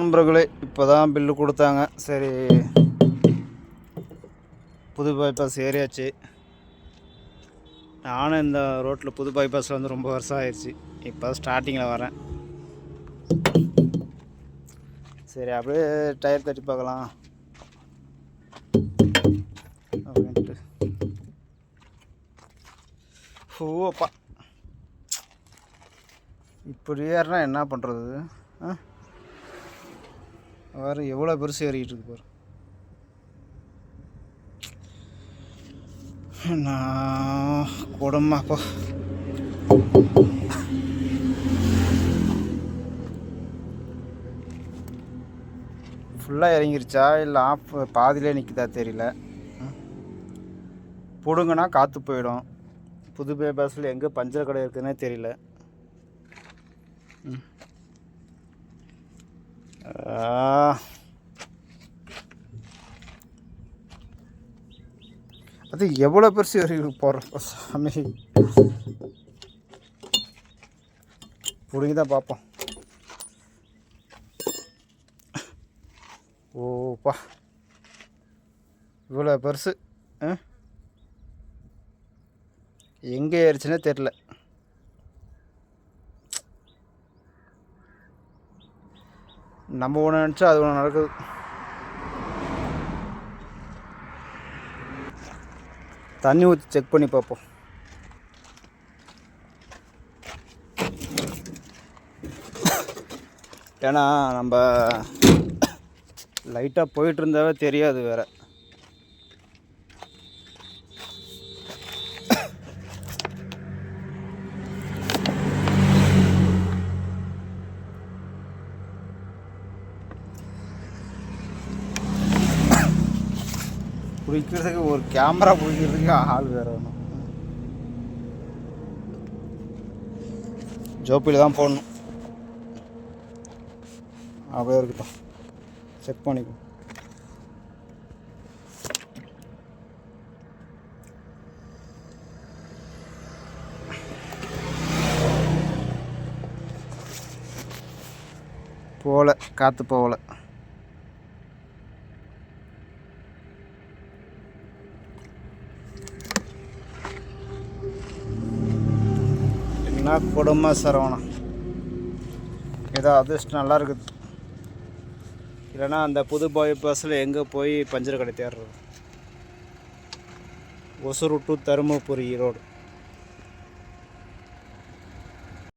நண்பர்களே, இப்போ தான் பில்லு கொடுத்தாங்க. சரி, புது பைபாஸ் ஏறியாச்சு. நானும் இந்த ரோட்டில் புது பைபாஸில் வந்து ரொம்ப வருஷம் ஆயிடுச்சு. இப்போ தான் ஸ்டார்டிங்கில் வரேன். சரி, அப்படியே டயர் தட்டி பார்க்கலாம் அப்படின்ட்டு. ஓப்பா, இப்படி ஏறினா என்ன பண்ணுறது? வேறு எவ்வளோ பெருசு ஏறிக்கிட்டு இருக்கு பாரு. நான் கூடமாப்பா ஃபுல்லாக இறங்கிருச்சா இல்லை ஆஃப் பாதியிலே நிற்குதா தெரியல. பிடுங்கன்னா காற்று போயிடும். புது பைபாஸில் எங்கே பஞ்சர் கடை இருக்குதுன்னே தெரியல. அது எவ்வளோ பெருசு வரைக்கும் போடுறப்ப சாமி, பிடிங்கி தான் பார்ப்போம். ஓப்பா, இவ்வளோ பெருசு எங்கே ஏறிச்சுன்னே தெரில. நம்ம ஒன்று நினச்சா அது ஒன்று நடக்குது. தண்ணி ஊற்றி செக் பண்ணி பார்ப்போம். ஏன்னா நம்ம லைட்டாக போயிட்டு இருந்தாவே தெரியாது வேறு. பிடிக்கிறதுக்கு ஒரு கேமரா பிடிக்கிறதுக்கு ஆள் வேறு வேணும். ஜோப்பியில் தான் போடணும். அப்படியே இருக்கட்டும், செக் பண்ணிக்கோ. போகல, காற்று போகலை. என்ன கொடுமை சரவணா, ஏதோ அதிர்ஷ்டம் நல்லா இருக்குது. இல்லைன்னா அந்த புது பைபாஸில் எங்கே போய் பஞ்சர் கடை தேடுறது? Hosur to Dharmapuri road.